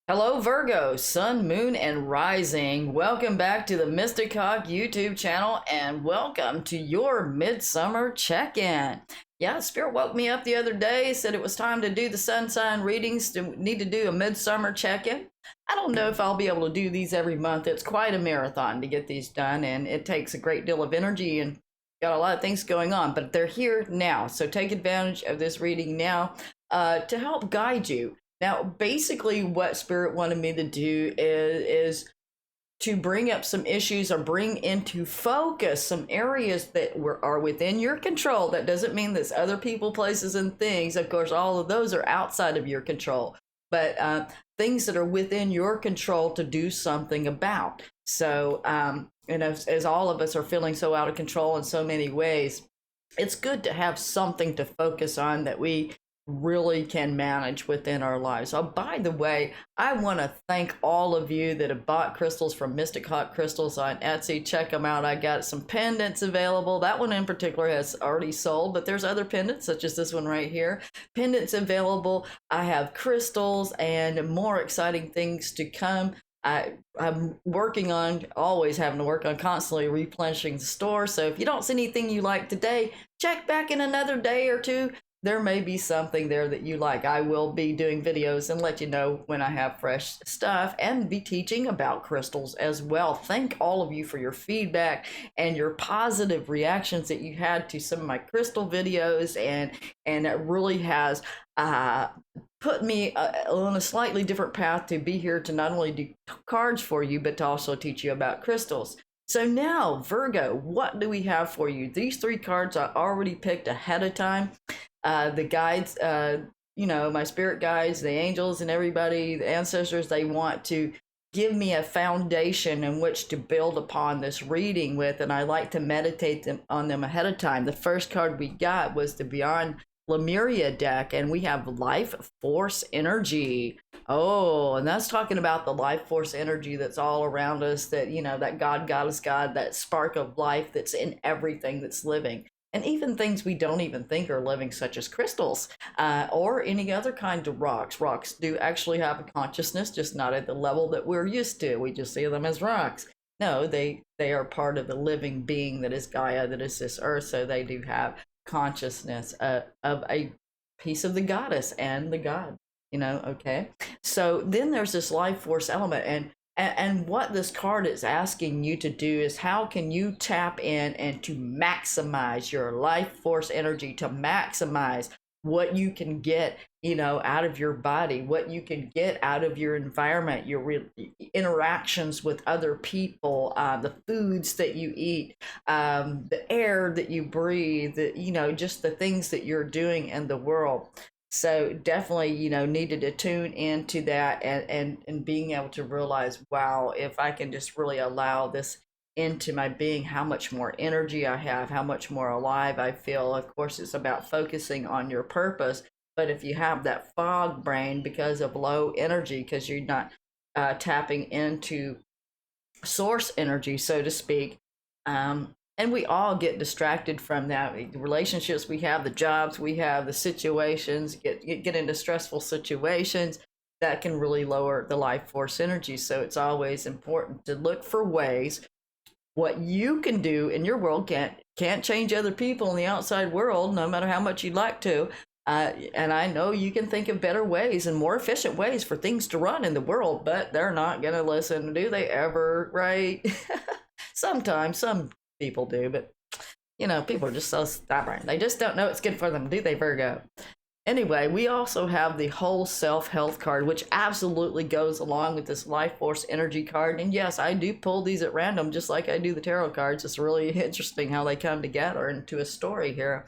Hello, Virgo, Sun, Moon, and Rising. Welcome back to the Mystic Hawk YouTube channel and welcome to your Midsummer check-in. Yeah, Spirit woke me up the other day, said it was time to do the sun sign readings, need to do a Midsummer check-in. I don't know if I'll be able to do these every month. It's quite a marathon to get these done, and it takes a great deal of energy and got a lot of things going on, but they're here now. So take advantage of this reading now to help guide you. Now, basically, what Spirit wanted me to do is to bring up some issues or bring into focus some areas that are within your control. That doesn't mean there's other people, places, and things. Of course, all of those are outside of your control, but things that are within your control to do something about. So, and as all of us are feeling so out of control in so many ways, it's good to have something to focus on that we really can manage within our lives. Oh, by the way, I want to thank all of you that have bought crystals from Mystic Hawk Crystals on Etsy. Check them out. I got some pendants available. That one in particular has already sold, but there's other pendants such as this one right here. Pendants available. I have crystals and more exciting things to come. I'm working on, always having to work on constantly replenishing the store. So if you don't see anything you like today, check back in another day or two. There may be something there that you like. I will be doing videos and let you know when I have fresh stuff and be teaching about crystals as well. Thank all of you for your feedback and your positive reactions that you had to some of my crystal videos, and it really has put me on a slightly different path to be here to not only do cards for you, but to also teach you about crystals. So now, Virgo, what do we have for you? These three cards I already picked ahead of time. The guides, my spirit guides, the angels and everybody, the ancestors, they want to give me a foundation in which to build upon this reading with, and I like to meditate on them ahead of time. The first card we got was the Beyond Lemuria deck, and we have Life Force Energy. Oh, and that's talking about the life force energy that's all around us, that, that God, Goddess, God, that spark of life that's in everything that's living. And even things we don't even think are living, such as crystals or any other kind of rocks. Rocks do actually have a consciousness, just not at the level that we're used to. We just see them as rocks. No, they are part of the living being that is Gaia, that is this earth. So they do have consciousness of a piece of the goddess and the god, okay? So then there's this life force element, and what this card is asking you to do is how can you tap in and to maximize your life force energy, to maximize what you can get, out of your body, what you can get out of your environment, your interactions with other people, the foods that you eat, the air that you breathe, just the things that you're doing in the world. So definitely, needed to tune into that and being able to realize, wow, if I can just really allow this into my being, how much more energy I have, how much more alive I feel. Of course, it's about focusing on your purpose. But if you have that fog brain because of low energy, because you're not tapping into source energy, so to speak, and we all get distracted from that. The relationships we have, the jobs we have, the situations, get into stressful situations that can really lower the life force energy. So it's always important to look for ways. What you can do in your world can't change other people in the outside world, no matter how much you'd like to. And I know you can think of better ways and more efficient ways for things to run in the world, but they're not going to listen. Do they ever, right? Sometimes some people do, but people are just so stubborn. They just don't know it's good for them, do they, Virgo? Anyway, we also have the whole self-health card, which absolutely goes along with this life force energy card. And yes, I do pull these at random, just like I do the tarot cards. It's really interesting how they come together into a story here.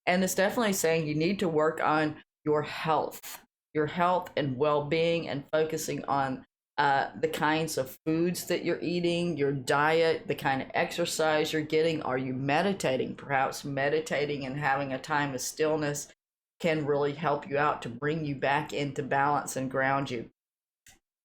And it's definitely saying you need to work on your health and well-being, and focusing on the kinds of foods that you're eating, your diet, the kind of exercise you're getting. Are you meditating? Perhaps meditating and having a time of stillness can really help you out to bring you back into balance and ground you.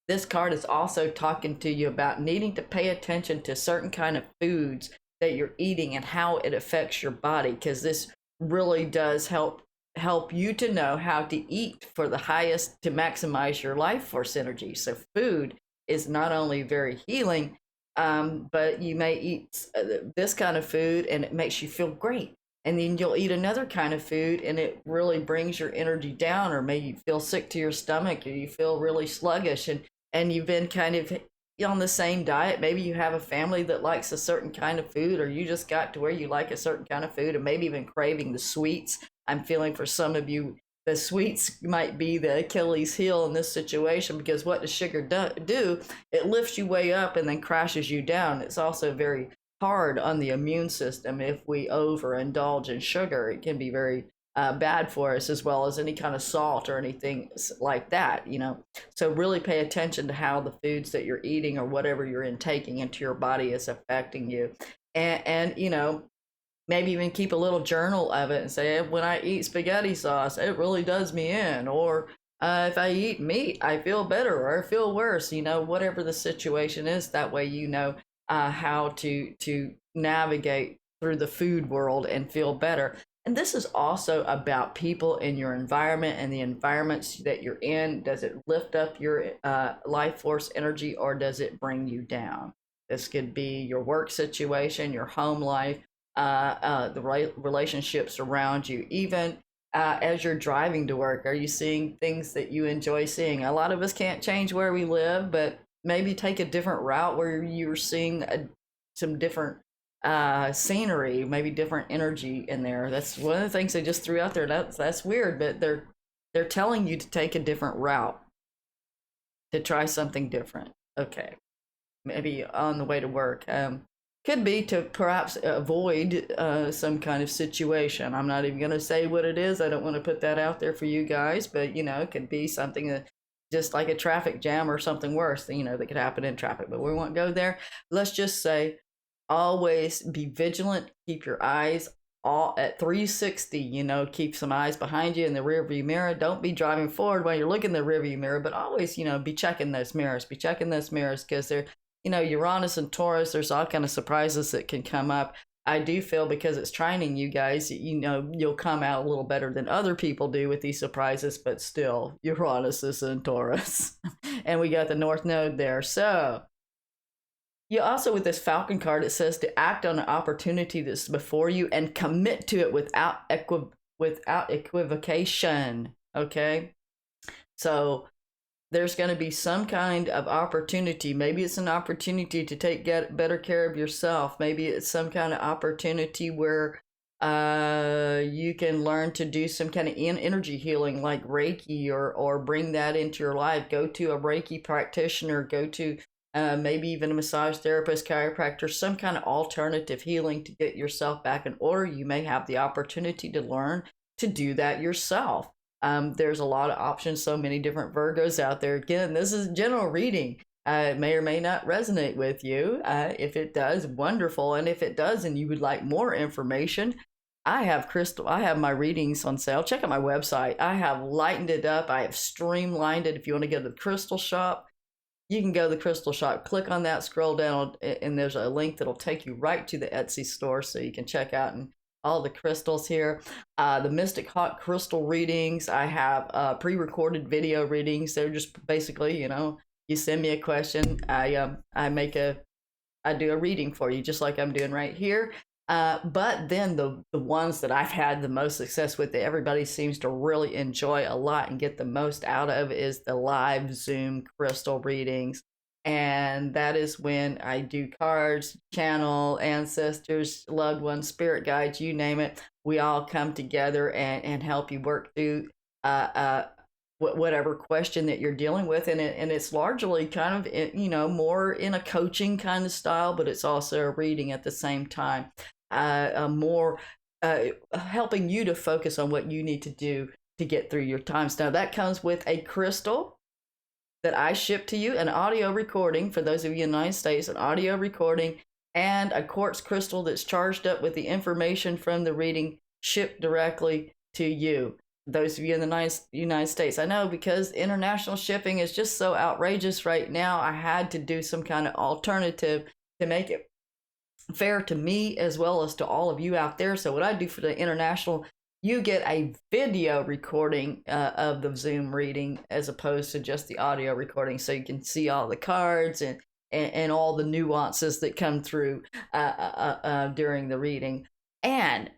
This card is also talking to you about needing to pay attention to certain kind of foods that you're eating and how it affects your body, because this really does help help you to know how to eat for the highest to maximize your life force energy. So food is not only very healing, but you may eat this kind of food and it makes you feel great. And then you'll eat another kind of food and it really brings your energy down, or maybe you feel sick to your stomach, or you feel really sluggish, and you've been kind of on the same diet. Maybe you have a family that likes a certain kind of food, or you just got to where you like a certain kind of food, and maybe even craving the sweets. I'm feeling for some of you, the sweets might be the Achilles heel in this situation, because what does sugar do? It lifts you way up and then crashes you down. It's also very hard on the immune system if we overindulge in sugar. It can be very bad for us, as well as any kind of salt or anything like that, you know. So really pay attention to how the foods that you're eating or whatever you're intaking into your body is affecting you. And you know, maybe even keep a little journal of it and say, hey, when I eat spaghetti sauce, it really does me in. Or if I eat meat, I feel better or I feel worse, you know, whatever the situation is. That way, you know how to navigate through the food world and feel better. And this is also about people in your environment and the environments that you're in. Does it lift up your life force energy, or does it bring you down? This could be your work situation, your home life, the relationships around you. Even as you're driving to work, are you seeing things that you enjoy seeing? A lot of us can't change where we live, but maybe take a different route where you're seeing some different scenery, maybe different energy in there. That's one of the things they just threw out there. That's weird, but they're telling you to take a different route, to try something different. Okay, maybe on the way to work. Could be to perhaps avoid some kind of situation. I'm not even going to say what it is. I don't want to put that out there for you guys, but you know, it could be something that just like a traffic jam or something worse, you know, that could happen in traffic, but we won't go there. Let's just say always be vigilant. Keep your eyes all at 360, you know, keep some eyes behind you in the rear view mirror. Don't be driving forward while you're looking in the rear view mirror, but always, you know, be checking those mirrors, because they're, you know, Uranus and Taurus, there's all kind of surprises that can come up. I do feel because it's trining you guys, you know, you'll come out a little better than other people do with these surprises, but still, Uranus is in Taurus. And we got the North Node there. So, you also, with this Falcon card, it says to act on an opportunity that's before you and commit to it without equivocation. Okay? So, there's going to be some kind of opportunity. Maybe it's an opportunity to get better care of yourself. Maybe it's some kind of opportunity where you can learn to do some kind of energy healing, like Reiki, or bring that into your life. Go to a Reiki practitioner. Go to maybe even a massage therapist, chiropractor, some kind of alternative healing to get yourself back in order. You may have the opportunity to learn to do that yourself. There's a lot of options, so many different Virgos out there. Again, this is general reading. It may or may not resonate with you. If it does, wonderful. And if it does, and you would like more information, I have my readings on sale. Check out my website. I have lightened it up. I have streamlined it. If you want to go to the crystal shop, you can go to the crystal shop, click on that, scroll down, and there's a link that'll take you right to the Etsy store, so you can check out and all the crystals here. The Mystic Hawk crystal readings. I have pre-recorded video readings. They're just basically, you know, you send me a question, I do a reading for you, just like I'm doing right here. But then the ones that I've had the most success with, that everybody seems to really enjoy a lot and get the most out of, is the live Zoom crystal readings. And that is when I do cards, channel, ancestors, loved ones, spirit guides, you name it. We all come together and help you work through whatever question that you're dealing with. And it's largely kind of, you know, more in a coaching kind of style, but it's also a reading at the same time. More helping you to focus on what you need to do to get through your times. Now, that comes with a crystal that I ship to you, an audio recording for those of you in the United States, an audio recording, and a quartz crystal that's charged up with the information from the reading shipped directly to you. Those of you in the United States, I know because international shipping is just so outrageous right now, I had to do some kind of alternative to make it fair to me as well as to all of you out there. So what I do for the international you get a video recording of the Zoom reading as opposed to just the audio recording, so you can see all the cards and all the nuances that come through during the reading. And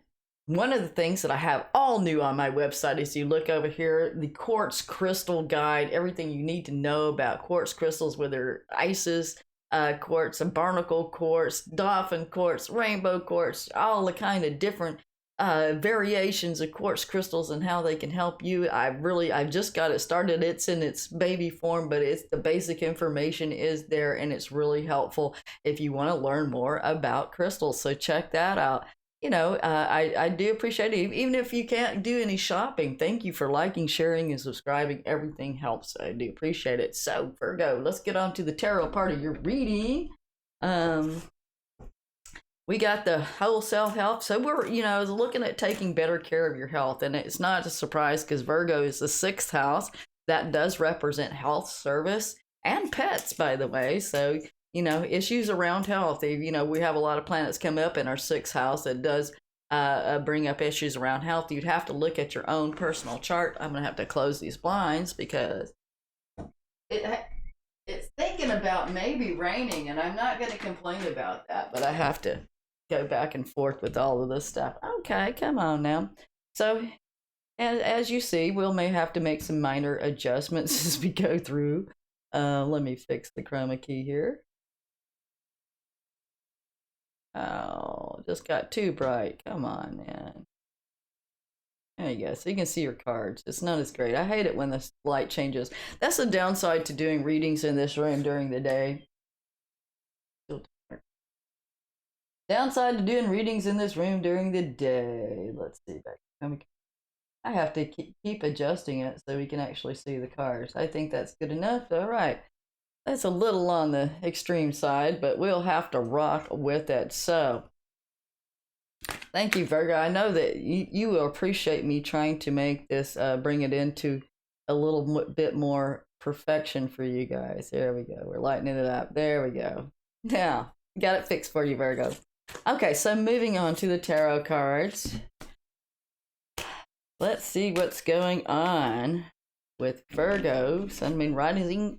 one of the things that I have all new on my website is, you look over here, the Quartz Crystal Guide, everything you need to know about quartz crystals, whether isis quartz, and barnacle quartz, dolphin quartz, rainbow quartz, all the kind of different variations of quartz crystals and how they can help you. I've just got it started. It's in its baby form, but it's the basic information is there, and it's really helpful if you want to learn more about crystals. So check that out. I do appreciate it. Even if you can't do any shopping, thank you for liking, sharing, and subscribing. Everything helps. I do appreciate it. So, Virgo, let's get on to the tarot part of your reading. We got the wholesale health. So we're, looking at taking better care of your health. And it's not a surprise because Virgo is the 6th house. That does represent health, service, and pets, by the way. So, issues around health. We have a lot of planets come up in our 6th house that does bring up issues around health. You'd have to look at your own personal chart. I'm going to have to close these blinds because it's thinking about maybe raining, and I'm not going to complain about that, but I have to go back and forth with all of this stuff. Okay, come on now. So, and as you see, we may have to make some minor adjustments as we go through. Let me fix the chroma key here. Oh, just got too bright. Come on, man. There you go. So you can see your cards. It's not as great. I hate it when the light changes. That's the downside to doing readings in this room during the day. Downside to doing readings in this room during the day. Let's see. I have to keep adjusting it so we can actually see the cards. I think that's good enough. All right. That's a little on the extreme side, but we'll have to rock with it. So, thank you, Virgo. I know that you will appreciate me trying to make this, bring it into a little bit more perfection for you guys. There we go. We're lightening it up. There we go. Now, got it fixed for you, Virgo. Okay, so moving on to the tarot cards. Let's see what's going on with Virgo, Sun, Moon, Rising,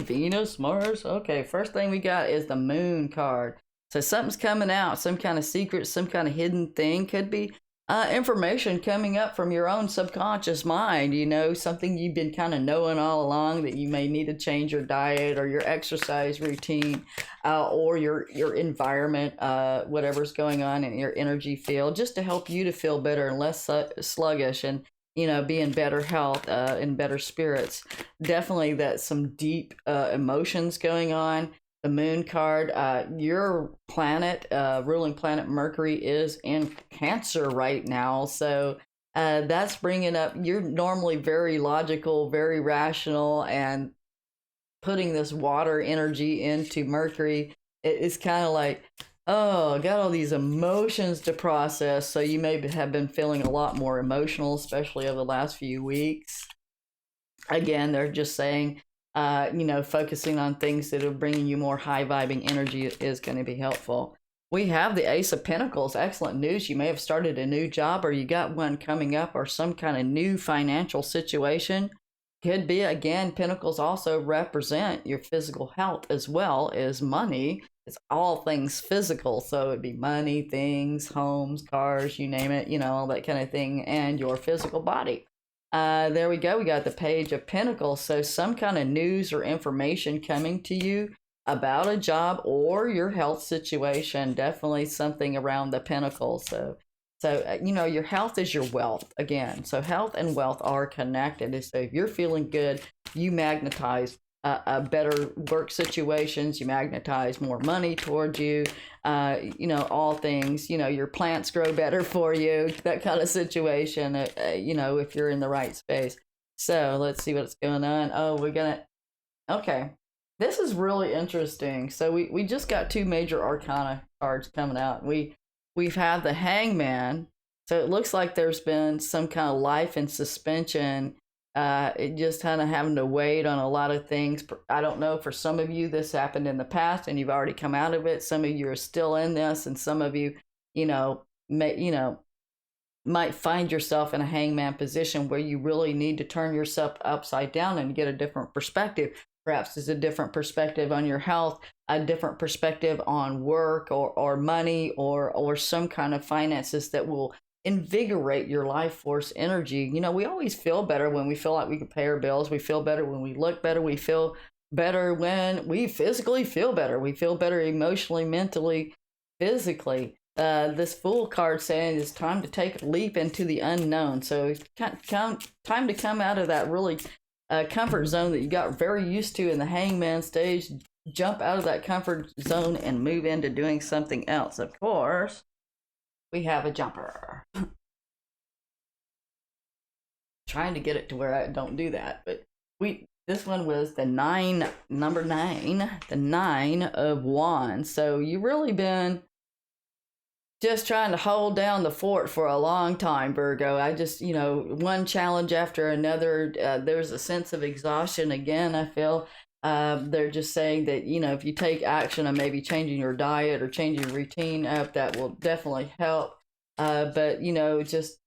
Venus, Mars. Okay, first thing we got is the Moon card. So something's coming out, some kind of secret, some kind of hidden thing. Could be information coming up from your own subconscious mind, something you've been kind of knowing all along, that you may need to change your diet or your exercise routine or your environment, whatever's going on in your energy field, just to help you to feel better and less sluggish and, be in better health, in better spirits. Definitely that's some deep emotions going on. The Moon card, your planet, ruling planet Mercury, is in Cancer right now. So that's bringing up, you're normally very logical, very rational, and putting this water energy into Mercury, it's kind of like, oh, I got all these emotions to process. So you may have been feeling a lot more emotional, especially over the last few weeks. Again, they're just saying, focusing on things that are bringing you more high vibing energy is going to be helpful. We have the Ace of Pentacles. Excellent news. You may have started a new job, or you got one coming up, or some kind of new financial situation. Could be, again, Pentacles also represent your physical health as well as money. It's all things physical. So it'd be money, things, homes, cars, you name it, all that kind of thing, and your physical body. There we go. We got the Page of Pentacles. So some kind of news or information coming to you about a job or your health situation. Definitely something around the Pentacles. So your health is your wealth again. So health and wealth are connected. So if you're feeling good, you magnetize better work situations. You magnetize more money towards you. All things, your plants grow better for you, that kind of situation, if you're in the right space. So let's see what's going on. Oh, okay. This is really interesting. So we just got 2 major arcana cards coming out. We've had the Hangman. So it looks like there's been some kind of life in suspension. It just kind of having to wait on a lot of things. I don't know, for some of you this happened in the past and you've already come out of it. Some of you are still in this, and some of you, might find yourself in a hangman position where you really need to turn yourself upside down and get a different perspective. Perhaps it's a different perspective on your health, a different perspective on work or money or some kind of finances that will invigorate your life force energy. You know, we always feel better when we feel like we can pay our bills. We feel better when we look better. We feel better when we physically feel better. We feel better emotionally, mentally, physically. This Fool card saying it's time to take a leap into the unknown. So it's time to come out of that really comfort zone that you got very used to in the hangman stage. Jump out of that comfort zone and move into doing something else. Of course, we have a jumper. Trying to get it to where I don't do that, but this one was the number 9, the 9 of Wands. So you really been just trying to hold down the fort for a long time, Virgo. I just, one challenge after another. There's a sense of exhaustion again, I feel. They're just saying that, if you take action on maybe changing your diet or changing your routine up, that will definitely help. But, just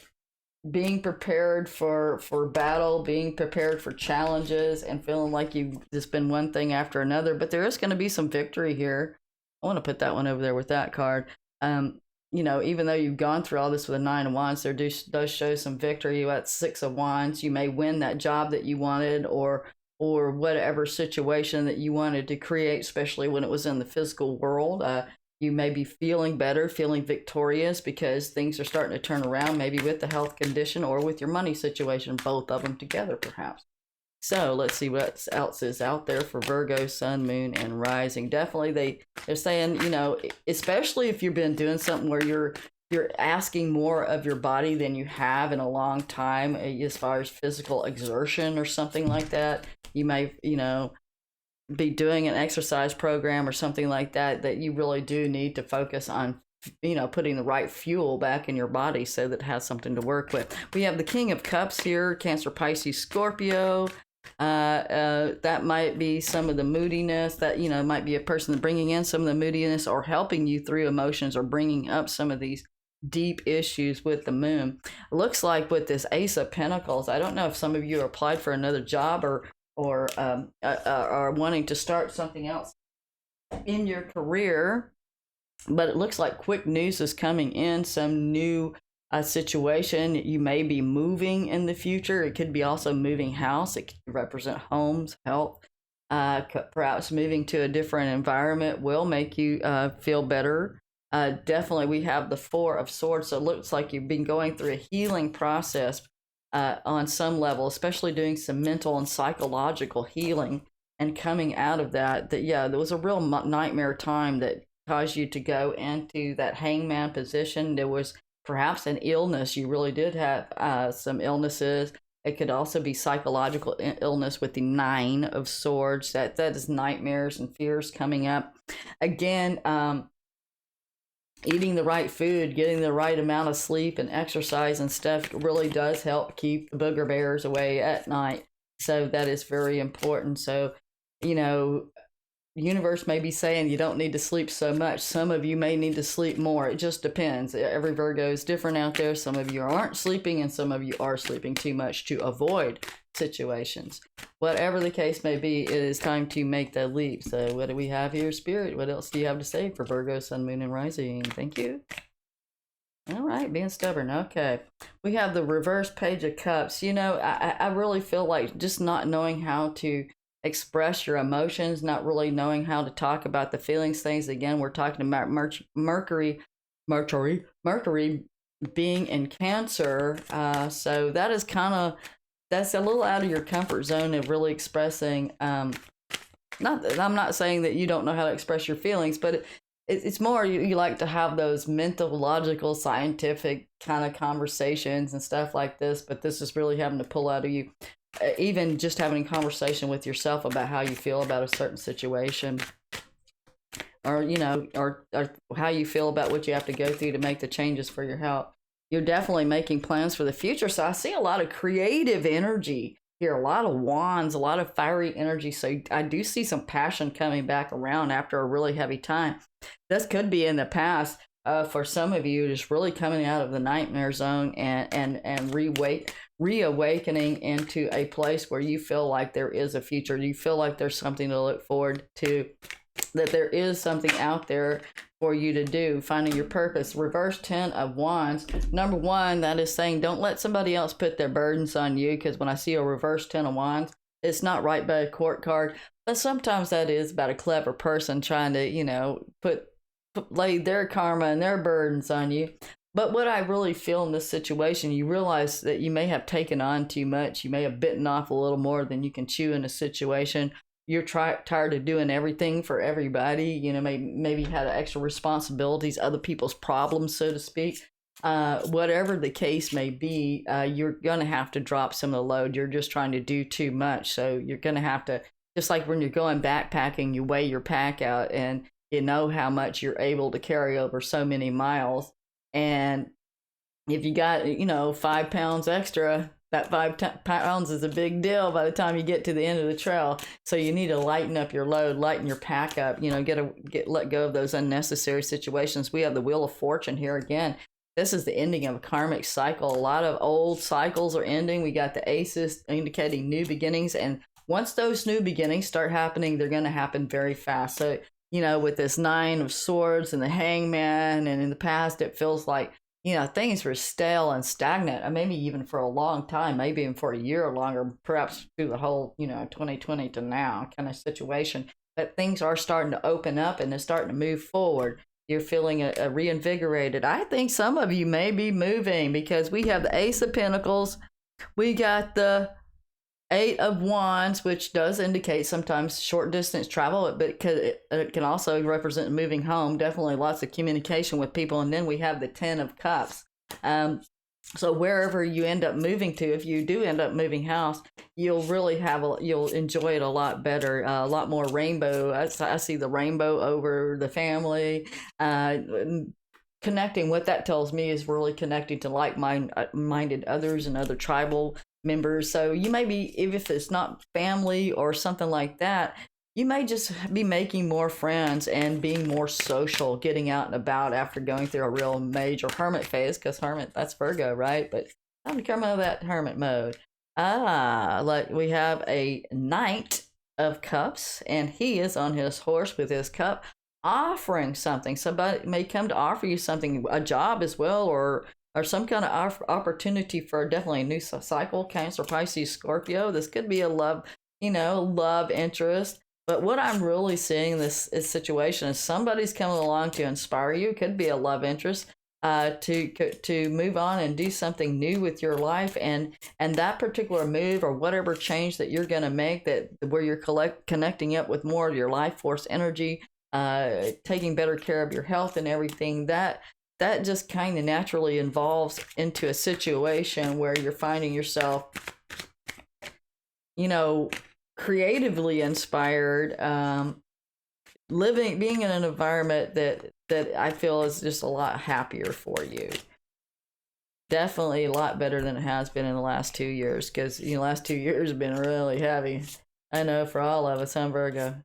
being prepared for battle, being prepared for challenges, and feeling like you've just been one thing after another. But there is going to be some victory here. I want to put that one over there with that card. Even though you've gone through all this with a 9 of Wands, there does show some victory. You got 6 of Wands. You may win that job that you wanted, or whatever situation that you wanted to create, especially when it was in the physical world. You may be feeling better, feeling victorious because things are starting to turn around, maybe with the health condition or with your money situation, both of them together perhaps. So let's see what else is out there for Virgo, Sun, Moon, and Rising. Definitely they're saying, especially if you've been doing something where you're asking more of your body than you have in a long time, as far as physical exertion or something like that. You may, be doing an exercise program or something like that you really do need to focus on, putting the right fuel back in your body so that it has something to work with. We have the King of Cups here, Cancer, Pisces, Scorpio. That might be some of the moodiness that, might be a person bringing in some of the moodiness or helping you through emotions or bringing up some of these deep issues with the moon. Looks like with this Ace of Pentacles, I don't know if some of you applied for another job or are wanting to start something else in your career, but it looks like quick news is coming in, some new situation. You may be moving in the future. It could be also moving house. It could represent homes, health. Perhaps moving to a different environment will make you feel better. Definitely, we have the 4 of Swords, so it looks like you've been going through a healing process on some level, especially doing some mental and psychological healing and coming out of that. There was a real nightmare time that caused you to go into that hangman position. There was perhaps an illness. You really did have some illnesses. It could also be psychological illness with the 9 of Swords. That is nightmares and fears coming up. Again, eating the right food, getting the right amount of sleep and exercise and stuff really does help keep the booger bears away at night. So that is very important. So, universe may be saying you don't need to sleep so much. Some of you may need to sleep more. It just depends. Every Virgo is different out there. Some of you aren't sleeping and some of you are sleeping too much to avoid situations. Whatever the case may be, it is time to make that leap. So what do we have here, Spirit? What else do you have to say for Virgo, Sun, Moon, and Rising? Thank you. All right, being stubborn. Okay. We have the reverse Page of Cups. I really feel like just not knowing how to express your emotions, not really knowing how to talk about the feelings things. Again, we're talking about Mercury being in Cancer. So that is that's a little out of your comfort zone of really expressing. I'm not saying that you don't know how to express your feelings, but it's more you like to have those mental, logical, scientific kind of conversations and stuff like this. But this is really having to pull out of you. Even just having a conversation with yourself about how you feel about a certain situation, or how you feel about what you have to go through to make the changes for your health. You're definitely making plans for the future. So I see a lot of creative energy here, a lot of wands, a lot of fiery energy. So I do see some passion coming back around after a really heavy time. This could be in the past. For some of you, just really coming out of the nightmare zone and reawakening into a place where you feel like there is a future. You feel like there's something to look forward to, that there is something out there for you to do, finding your purpose. Reverse 10 of Wands. Number one, that is saying don't let somebody else put their burdens on you, because when I see a reverse 10 of Wands, it's not right by a court card, but sometimes that is about a clever person trying to, lay their karma and their burdens on you. But what I really feel in this situation, you realize that you may have taken on too much. You may have bitten off a little more than you can chew in a situation. You're tired of doing everything for everybody. Maybe you had extra responsibilities, other people's problems, so to speak. Whatever the case may be, you're going to have to drop some of the load. You're just trying to do too much. So you're going to have to, just like when you're going backpacking, you weigh your pack out and you know how much you're able to carry over so many miles. And if you got, 5 pounds extra, that 5 pounds is a big deal by the time you get to the end of the trail. So you need to lighten up your load, lighten your pack up, let go of those unnecessary situations. We have the Wheel of Fortune here again. This is the ending of a karmic cycle. A lot of old cycles are ending. We got the aces indicating new beginnings. And once those new beginnings start happening, they're going to happen very fast. So, with this 9 of Swords and the Hangman, and in the past, it feels like, things were stale and stagnant, maybe even for a long time, maybe even for a year or longer, perhaps through the whole, 2020 to now kind of situation. But things are starting to open up and it's starting to move forward. You're feeling reinvigorated. I think some of you may be moving, because we have the Ace of Pentacles. We got the 8 of Wands, which does indicate sometimes short distance travel, but it can also represent moving home. Definitely lots of communication with people. And then we have the 10 of Cups. So wherever you end up moving to, if you do end up moving house, you'll really you'll enjoy it a lot better, a lot more rainbow. I see the rainbow over the family. Connecting, what that tells me is really connecting to like-minded others and other tribal members. So you may be, if it's not family or something like that, you may just be making more friends and being more social, getting out and about after going through a real major hermit phase, because hermit, that's Virgo, right? But time to come out of that hermit mode. Like we have a Knight of Cups, and he is on his horse with his cup, offering something. Somebody may come to offer you something, a job as well, or some kind of opportunity for definitely a new cycle. Cancer, Pisces, Scorpio. This could be a love interest. But what I'm really seeing in this situation is somebody's coming along to inspire you. It could be a love interest to move on and do something new with your life. And that particular move or whatever change that you're going to make, that where you're connecting up with more of your life force energy, taking better care of your health and everything, that just kind of naturally involves into a situation where you're finding yourself, creatively inspired, being in an environment that I feel is just a lot happier for you. Definitely a lot better than it has been in the last 2 years, because the last 2 years have been really heavy. I know for all of us, I'm Virgo.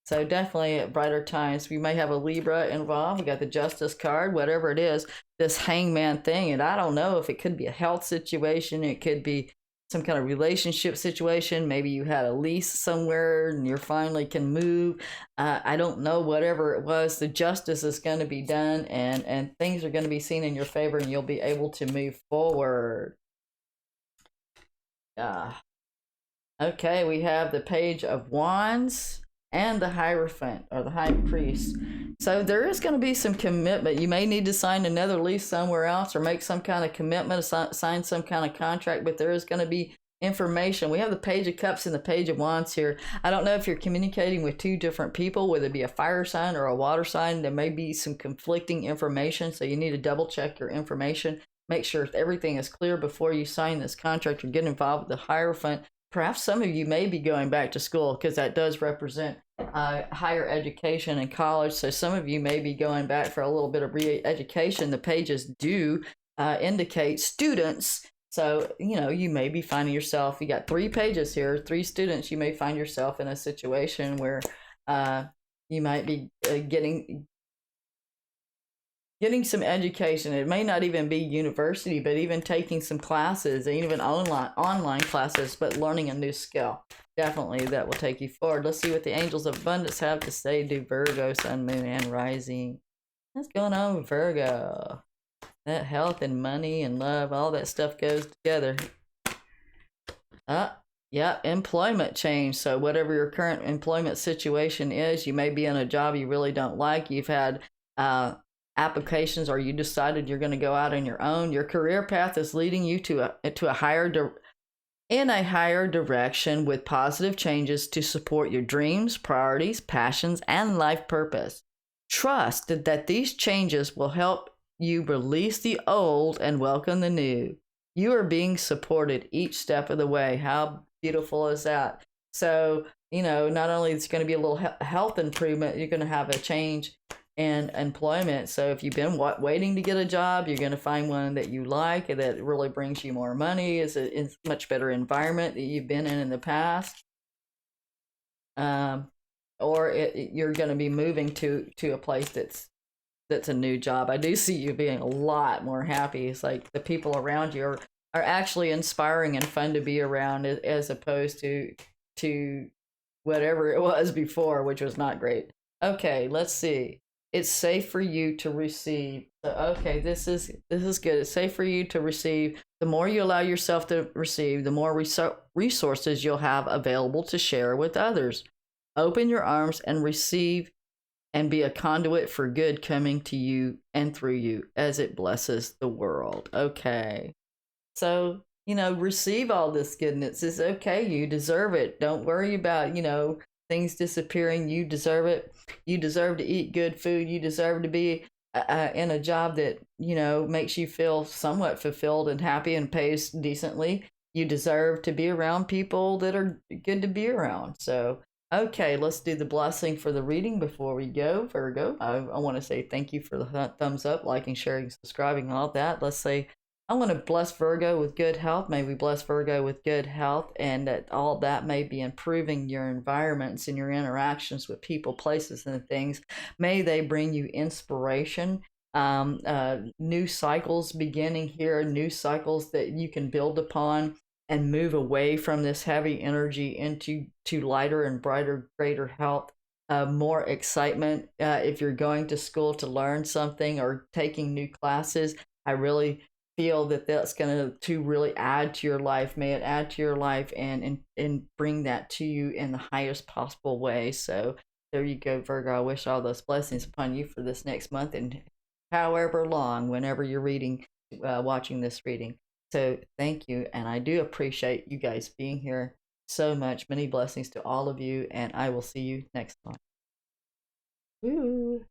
So definitely at brighter times. We may have a Libra involved. We got the Justice card, whatever it is, this Hangman thing. And I don't know if it could be a health situation. It could be some kind of relationship situation. Maybe you had a lease somewhere and you finally can move. I don't know, whatever it was, the justice is going to be done, and things are going to be seen in your favor, and you'll be able to move forward. Okay, we have the Page of Wands and the Hierophant, or the High Priest. So there is going to be some commitment. You may need to sign another lease somewhere else, or make some kind of commitment, sign some kind of contract, but there is going to be information. We have the Page of Cups and the Page of Wands here. I don't know if you're communicating with two different people, whether it be a fire sign or a water sign. There may be some conflicting information, so you need to double check your information. Make sure everything is clear before you sign this contract or get involved with the Hierophant. Perhaps some of you may be going back to school, because that does represent higher education and college. So some of you may be going back for a little bit of re-education. The pages do indicate students. So, you may be finding yourself, you got 3 pages here, 3 students. You may find yourself in a situation where you might be getting some education. It may not even be university, but even taking some classes, even online classes, but learning a new skill. Definitely that will take you forward. Let's see what the angels of abundance have to say to Virgo, sun, moon, and rising. What's going on with Virgo? That health and money and love, all that stuff goes together. Yeah, employment change. So whatever your current employment situation is, you may be in a job you really don't like. You've had applications, or you decided you're going to go out on your own. Your career path is leading you to a higher direction with positive changes to support your dreams, priorities, passions, and life purpose. Trust that these changes will help you release the old and welcome the new. You are being supported each step of the way. How beautiful is that? So, not only it's going to be a little health improvement, you're going to have a change in employment. So if you've been waiting to get a job, you're going to find one that you like, that really brings you more money, is a much better environment that you've been in the past. Or you're going to be moving to a place that's a new job. I do see you being a lot more happy. It's like the people around you are actually inspiring and fun to be around, as opposed to whatever it was before, which was not great. Okay, let's see. It's safe for you to receive. Okay, this is good. It's safe for you to receive. The more you allow yourself to receive, the more resources you'll have available to share with others. Open your arms and receive, and be a conduit for good coming to you and through you as it blesses the world. Okay. So, receive all this goodness. It's okay. You deserve it. Don't worry about, things disappearing. You deserve it. You deserve to eat good food. You deserve to be in a job that, makes you feel somewhat fulfilled and happy and pays decently. You deserve to be around people that are good to be around. So, okay, let's do the blessing for the reading before we go, Virgo. I want to say thank you for the thumbs up, liking, sharing, subscribing, all that. Let's say, I want to bless Virgo with good health. May we bless Virgo with good health, and that all that may be improving your environments and your interactions with people, places, and things. May they bring you inspiration. New cycles beginning here, new cycles that you can build upon and move away from this heavy energy into lighter and brighter, greater health, more excitement. If you're going to school to learn something or taking new classes, I really feel that that's going to really add to your life. May it add to your life and bring that to you in the highest possible way. So there you go, Virgo. I wish all those blessings upon you for this next month, and however long, whenever you're watching this reading. So thank you, and I do appreciate you guys being here so much. Many blessings to all of you, and I will see you next time. Woo!